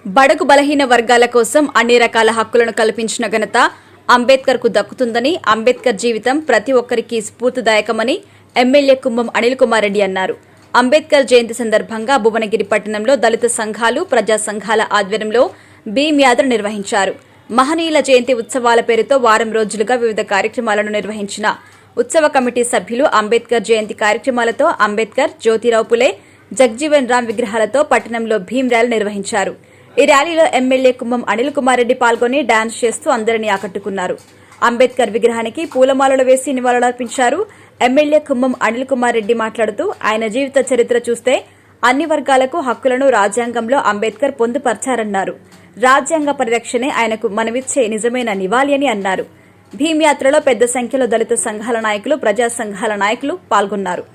బడుగు బలహీన వర్గాల కోసం అన్ని రకాల హక్కులను కల్పించిన ఘనత అంబేద్కర్ కు దక్కుతుందని, అంబేద్కర్ జీవితం ప్రతి ఒక్కరికి స్ఫూర్తిదాయకమని ఎమ్మెల్యే కుంభం అనిల్ కుమార్ రెడ్డి అన్నారు. అంబేద్కర్ జయంతి సందర్భంగా భువనగిరి పట్టణంలో దళిత సంఘాలు, ప్రజా సంఘాల ఆధ్వర్యంలో భీమ్ యాత్ర నిర్వహించారు. మహనీయుల జయంతి ఉత్సవాల పేరుతో వారం రోజులుగా వివిధ కార్యక్రమాలను నిర్వహించిన ఉత్సవ కమిటీ సభ్యులు అంబేద్కర్ జయంతి కార్యక్రమాలతో అంబేద్కర్, జ్యోతిరావు పులే, జగ్జీవన్ రామ్ విగ్రహాలతో పట్టణంలో భీమ్ ర్యాలీ నిర్వహించారు. ఈ ర్యాలీలో ఎమ్మెల్యే కుంభం అనిల్ కుమార్ రెడ్డి పాల్గొని డాన్స్ చేస్తూ అందరినీ ఆకట్టుకున్నారు. అంబేద్కర్ విగ్రహానికి పూలమాలలు వేసి నివాళులర్పించారు. ఎమ్మెల్యే కుంభం అనిల్ కుమార్ రెడ్డి మాట్లాడుతూ ఆయన జీవిత చరిత్ర చూస్తే అన్ని వర్గాలకు హక్కులను రాజ్యాంగంలో అంబేద్కర్ పొందుపర్చారన్నారు. రాజ్యాంగ పరిరక్షణే ఆయనకు మనమిచ్చే నిజమైన నివాళి అని అన్నారు. భీమ్ యాత్రలో పెద్ద సంఖ్యలో దళిత సంఘాల నాయకులు, ప్రజా సంఘాల నాయకులు పాల్గొన్నారు.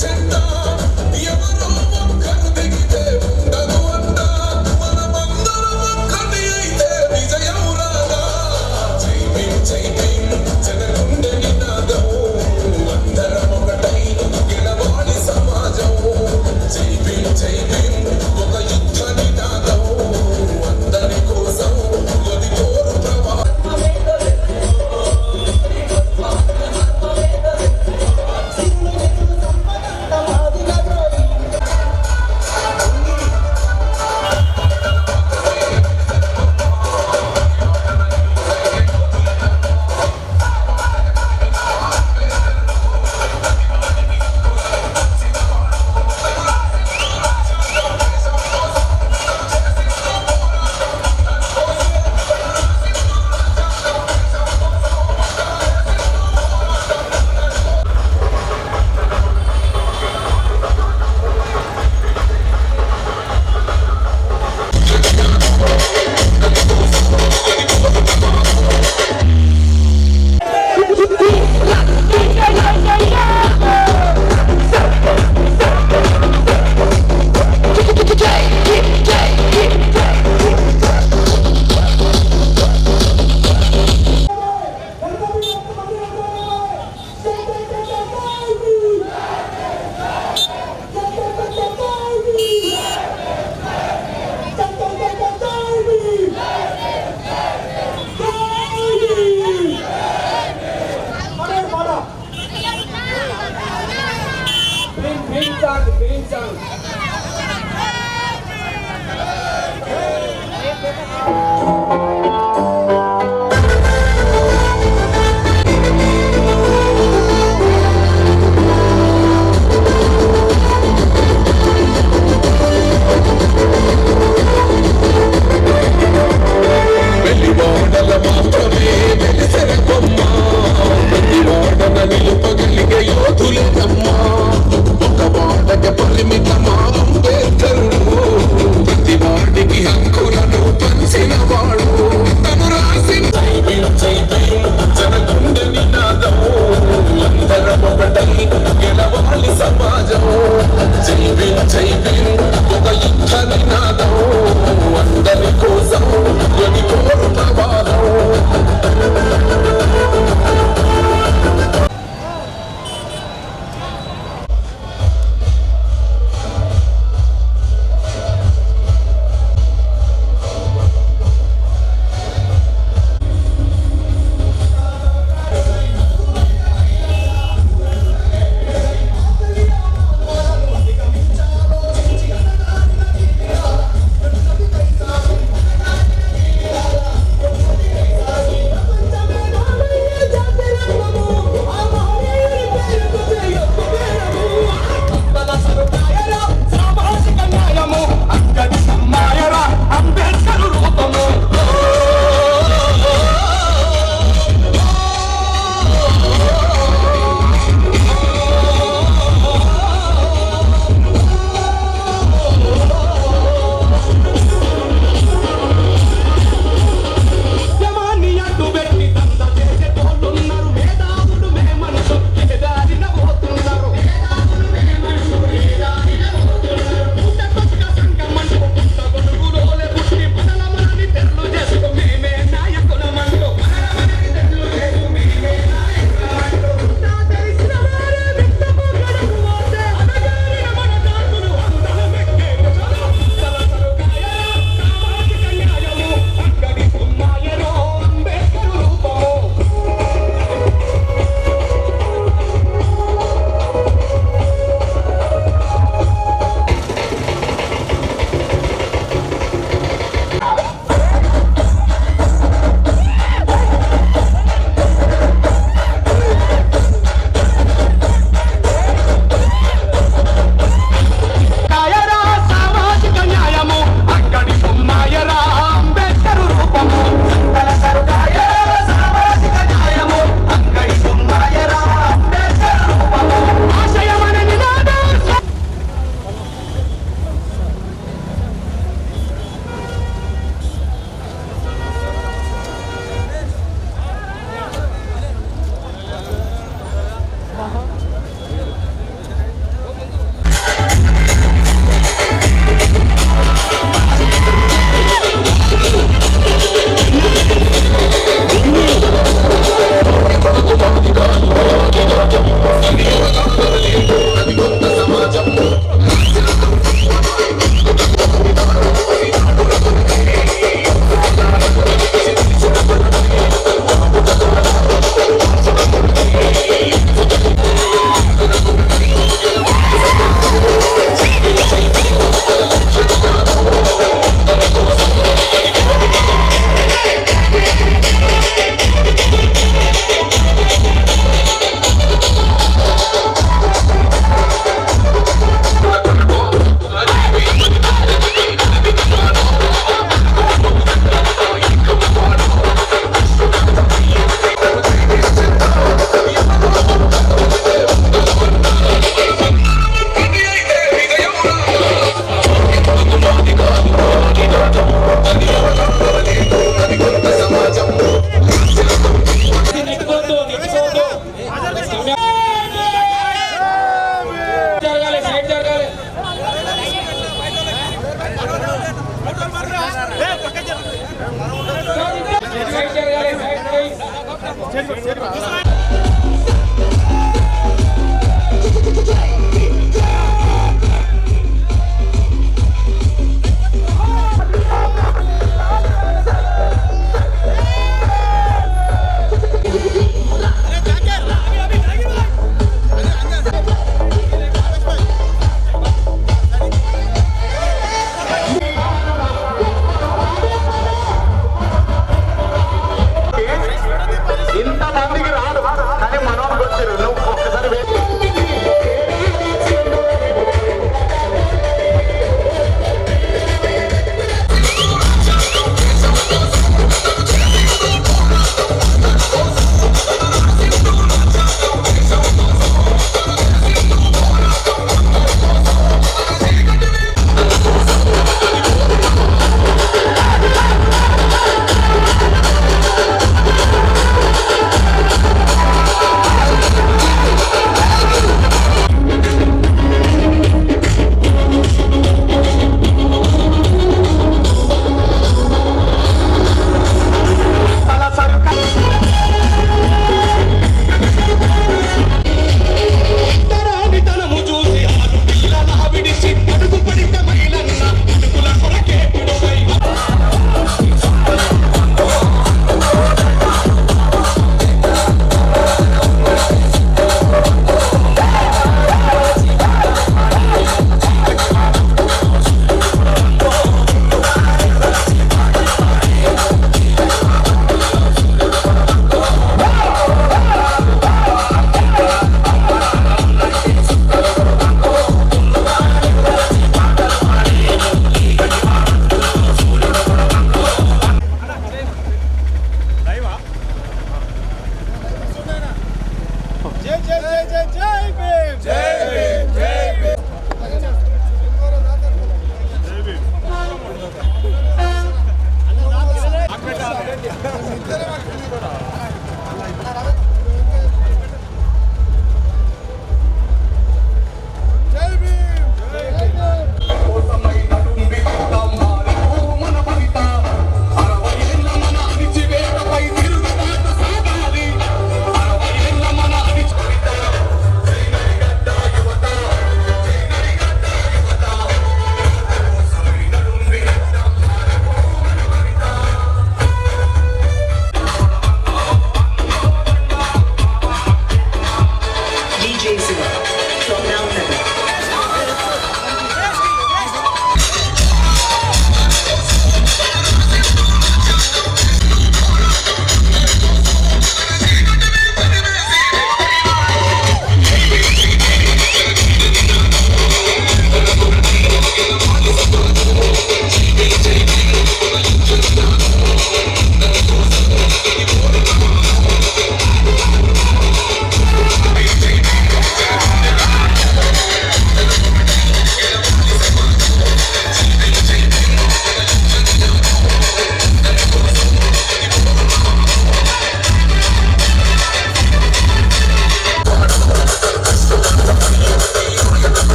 చెందా ఎవరో ఒక్కరు దిగితే ఉండదు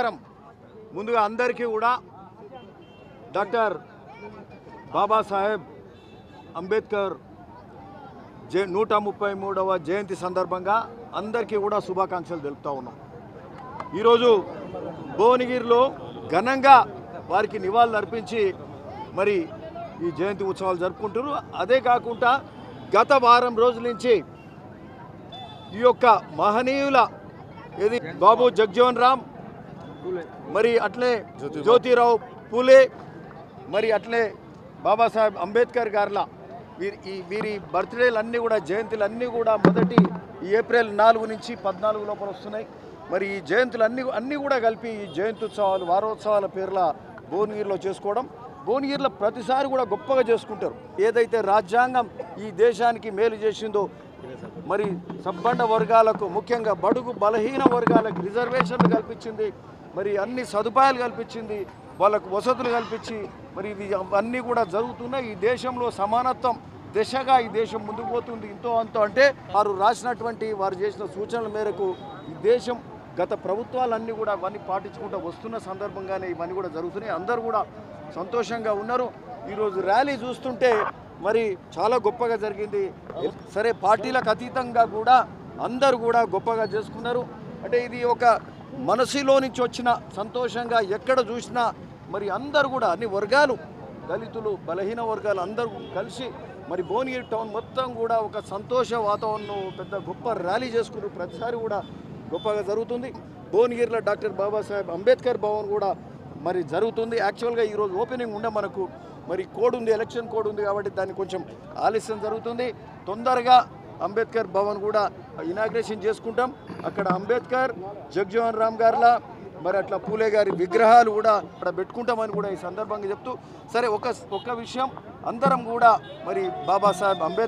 నమస్కారం. ముందుగా అందరికీ కూడా డాక్టర్ బాబాసాహెబ్ అంబేద్కర్ 133వ జయంతి సందర్భంగా అందరికీ కూడా శుభాకాంక్షలు తెలుపుతా ఉన్నాం. ఈరోజు భువనగిరిలో ఘనంగా వారికి నివాళులు అర్పించి మరి ఈ జయంతి ఉత్సవాలు జరుపుకుంటున్నారు. అదే కాకుండా గత వారం రోజుల నుంచి ఈ యొక్క మహనీయుల ఏది బాబు జగజీవన్ రామ్, మరి అట్లే జ్యోతిరావు పూలే, మరి అట్లే బాబాసాహెబ్ అంబేద్కర్ గారిల వీరి బర్త్డేలు అన్నీ కూడా జయంతులు అన్నీ కూడా మొదటి ఏప్రిల్ 4 నుంచి 14 లోపల వస్తున్నాయి. మరి ఈ జయంతులు అన్నీ కూడా కలిపి ఈ జయంత్యుత్సవాలు వారోత్సవాల పేర్ల భువనగిరిలో చేసుకోవడం, భువనగిరిలో ప్రతిసారి కూడా గొప్పగా చేసుకుంటారు. ఏదైతే రాజ్యాంగం ఈ దేశానికి మేలు చేసిందో, మరి సబ్బండ వర్గాలకు ముఖ్యంగా బడుగు బలహీన వర్గాలకు రిజర్వేషన్లు కల్పించింది, మరి అన్ని సదుపాయాలు కల్పించింది, వాళ్ళకు వసతులు కల్పించి మరి ఇది అన్నీ కూడా జరుగుతున్నాయి. ఈ దేశంలో సమానత్వం దిశగా ఈ దేశం ముందుకు పోతుంది. ఇంతో అంతో అంటే వారు రాసినటువంటి వారు చేసిన సూచనల మేరకు ఈ దేశం గత ప్రభుత్వాలన్నీ కూడా అవన్నీ పాటించుకుంటూ వస్తున్న సందర్భంగానే ఇవన్నీ కూడా జరుగుతున్నాయి. అందరూ కూడా సంతోషంగా ఉన్నారు. ఈరోజు ర్యాలీ చూస్తుంటే మరి చాలా గొప్పగా జరిగింది. సరే, పార్టీలకు అతీతంగా కూడా అందరూ కూడా గొప్పగా చేసుకున్నారు. అంటే ఇది ఒక మనసులో నుంచి వచ్చిన సంతోషంగా ఎక్కడ చూసినా మరి అందరూ కూడా అన్ని వర్గాలు, దళితులు, బలహీన వర్గాలు అందరూ కలిసి మరి భువనగిరి టౌన్ మొత్తం కూడా ఒక సంతోష వాతావరణం, పెద్ద గొప్ప ర్యాలీ చేసుకున్నారు. ప్రతిసారి కూడా గొప్పగా జరుగుతుంది. భువనగిరిలో డాక్టర్ బాబాసాహెబ్ అంబేద్కర్ భవన్ కూడా మరి జరుగుతుంది. యాక్చువల్గా ఈరోజు ఓపెనింగ్ ఉండే మనకు మరి కోడ్ ఉంది, ఎలక్షన్ కోడ్ ఉంది కాబట్టి దాన్ని కొంచెం ఆలస్యం జరుగుతుంది. తొందరగా అంబేద్కర్ భవన్ కూడా ఇనాగ్రేషన్ చేసుకుంటాం. అక్కడ అంబేద్కర్, జగజీవన్ రామ్ గారిలా మరి అట్లా పూలే గారి విగ్రహాలు కూడా అక్కడ పెట్టుకుంటామని కూడా ఈ సందర్భంగా చెప్తూ, సరే ఒక విషయం, అందరం కూడా మరి బాబాసాహెబ్ అంబేద్కర్